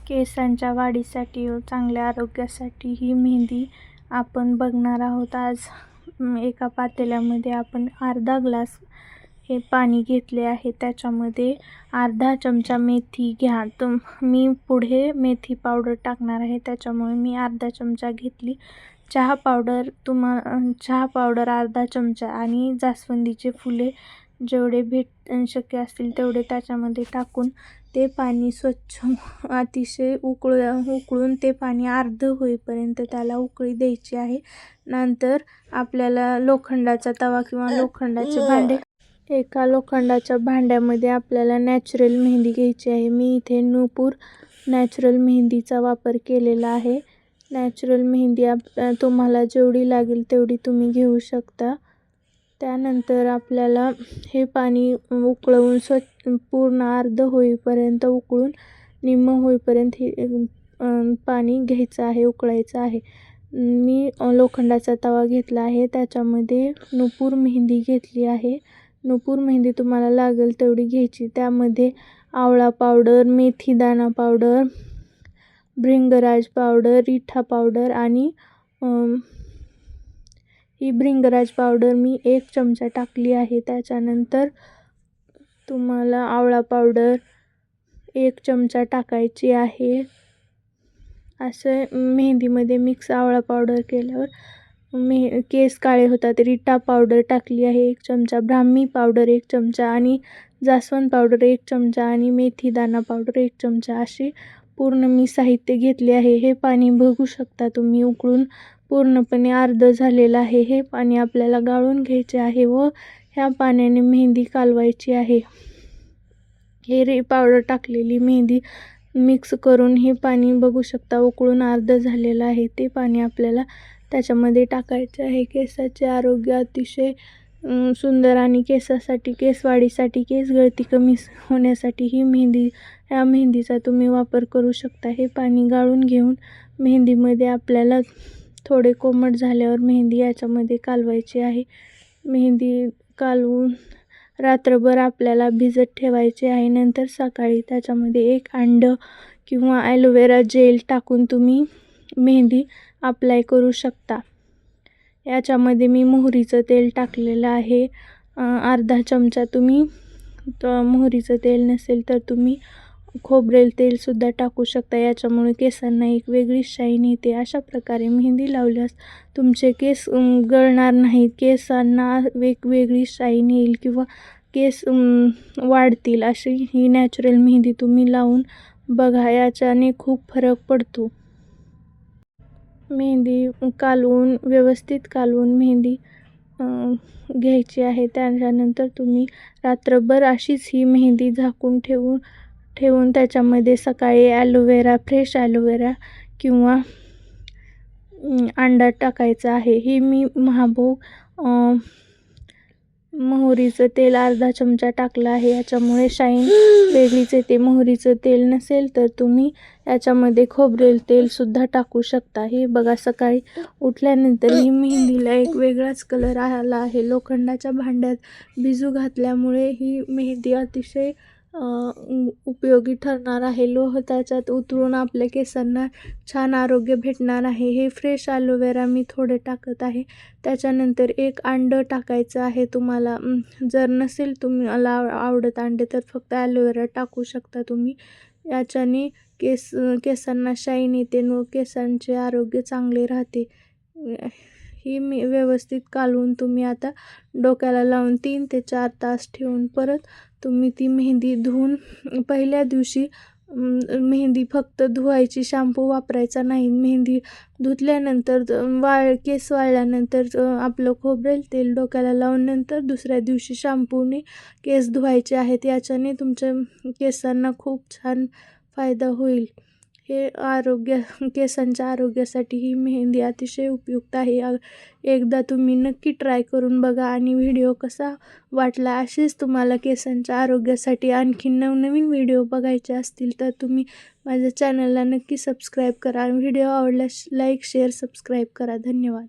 केसांच्या वाढीसाठी व चांगल्या आरोग्यासाठी ही मेहंदी आपण बघणार आहोत. आज एका पातेल्यामध्ये आपण अर्धा ग्लास हे पाणी घेतले आहे. त्याच्यामध्ये अर्धा चमचा मेथी घ्या. मी पुढे मेथी पावडर टाकणार आहे, त्याच्यामुळे मी अर्धा चमचा घेतली. चहा पावडर अर्धा चमचा आणि जास्वंदीचे फुले जेवढे शक्य असतील तेवढे त्याच्यामध्ये टाकून ते पाणी स्वच्छ अतिशय उकळून ते पाणी अर्ध होईपर्यंत त्याला उकळी द्यायची आहे. नंतर आपल्याला लोखंडाचा तवा किंवा लोखंडाचे भांडे, एका लोखंडाच्या भांड्यामध्ये आपल्याला नॅचरल मेहंदी घ्यायची आहे. मी इथे नूपुर नॅचरल मेहंदीचा वापर केलेला आहे. नॅचरल मेहंदी तुम्हाला जेवढी लागेल तेवढी तुम्ही घेऊ शकता. त्यानंतर आपल्याला हे पाणी उकळवून पूर्ण अर्ध होईपर्यंत, उकळून निम्म होईपर्यंत हे पाणी घ्यायचं आहे, उकळायचं आहे. मी लोखंडाचा तवा घेतला आहे, त्याच्यामध्ये नूपुर मेहंदी घेतली आहे. नूपुर मेहंदी तुम्हाला लागेल तेवढी घ्यायची. त्यामध्ये आवळा पावडर, मेथी दाणा पावडर, भृंगराज पावडर, रिठा पावडर आणि ही भृंगराज पावडर मी 1 चमचा टाकली आहे. त्याच्यानंतर तुम्हाला आवळा पावडर 1 चमचा टाकायची आहे. असं मेहंदीमध्ये मिक्स आवळा पावडर केल्यावर केस काळे होतात. रिठा पावडर टाकली आहे 1 चमचा, ब्राह्मी पावडर 1 चमचा आणि जास्वंद पावडर 1 चमचा आणि मेथी दाणा पावडर 1 चमचा असे पूर्ण मी साहित्य घेतले आहे. हे पाणी बघू शकता तुम्ही, उकळून पूर्णपणे अर्ध झालेलं आहे. हे पाणी आपल्याला गाळून घ्यायचे आहे व ह्या पाण्याने मेहंदी कालवायची आहे. हे पावडर टाकलेली मेहंदी मिक्स करून हे पाणी बघू शकता उकळून अर्ध झालेलं आहे. ते पाणी आपल्याला त्याच्यामध्ये टाकायचे आहे. केसाचे आरोग्य अतिशय सुंदर आणि केसासाठी, केसवाढीसाठी, केस गळती कमी होण्यासाठी ह्या मेहंदीचा तुम्ही वापर करू शकता. हे पाणी गाळून घेऊन मेहंदीमध्ये आपल्याला थोडे कोमट झाल्यावर मेहंदी याच्यामध्ये कालवायची आहे. मेहंदी कालवून रात्रभर आपल्याला भिजत ठेवायचे आहे. नंतर सकाळी त्याच्यामध्ये 1 अंड किंवा ॲलोवेरा जेल टाकून तुम्ही मेहंदी अप्लाय करू शकता. याच्यामध्ये मी मोहरीचं तेल टाकलेलं आहे अर्धा चमचा. तुम्ही मोहरीचं तेल नसेल तर तुम्ही खोबरेल तेलसुद्धा टाकू शकता. याच्यामुळे केसांना एक वेगळी शाईन येते. अशा प्रकारे मेहंदी लावल्यास तुमचे केस गळणार नाहीत, केसांना वेगवेगळी शाईन येईल किंवा केस वाढतील. अशी ही नॅचरल मेहंदी तुम्ही लावून बघा, याच्याने खूप फरक पडतो. मेहंदी व्यवस्थित कालवून मेहंदी घ्यायची आहे. त्याच्यानंतर तुम्ही रात्रभर अशीच ही मेहंदी झाकून ठेवून त्याच्यामध्ये सकाळी फ्रेश ॲलोवेरा किंवा अंडा टाकायचा आहे. हे मी महाभोग मोहरीचं तेल अर्धा चमचा टाकलं आहे. याच्यामुळे शाईन वेगळीच येते. मोहरीचं तेल नसेल तर तुम्ही याच्यामध्ये खोबरेल तेलसुद्धा टाकू शकता. हे बघा, सकाळी उठल्यानंतर ही मेहंदीला एक वेगळाच कलर आला आहे. लोखंडाच्या भांड्यात भिजू घातल्यामुळे ही मेहंदी अतिशय उपयोगी ठरणार आहे. लोह त्याच्यात उतरून आपल्या केसांना छान आरोग्य भेटणार आहे. हे फ्रेश ॲलोवेरा मी थोडे टाकत आहे. त्याच्यानंतर 1 अंड टाकायचं आहे. तुम्हाला जर नसेल तुम्हाला आवडत अंडे तर फक्त ॲलोवेरा टाकू शकता तुम्ही. याच्याने केसांना शाईन येते व केसांचे आरोग्य चांगले राहते. ही मी व्यवस्थित कालवून तुम्ही आता डोक्याला लावून 3 ते 4 तास ठेवून परत तुम्ही ती मेहंदी धुवून, पहिल्या दिवशी मेहंदी फक्त धुवायची, शॅम्पू वापरायचा नाही. मेहंदी धुतल्यानंतर केस वाळल्यानंतर आपलं खोबरेल तेल डोक्याला लावून नंतर दुसऱ्या दिवशी शॅम्पूने केस धुवायचे आहेत. याच्याने तुमच्या केसांना खूप छान फायदा होईल. हे केसांच्या आरोग्यासाठी ही मेहंदी अतिशय उपयुक्त आहे. एकदा तुम्ही नक्की ट्राय करून बघा आणि व्हिडिओ कसा वाटला. असेच तुम्हाला केसांच्या आरोग्यासाठी आणखी नवनवीन व्हिडिओ बघायचे असतील तर तुम्ही माझ्या चॅनलला नक्की सबस्क्राईब करा. व्हिडिओ आवडल्यास लाईक, शेअर, सबस्क्राईब करा. धन्यवाद.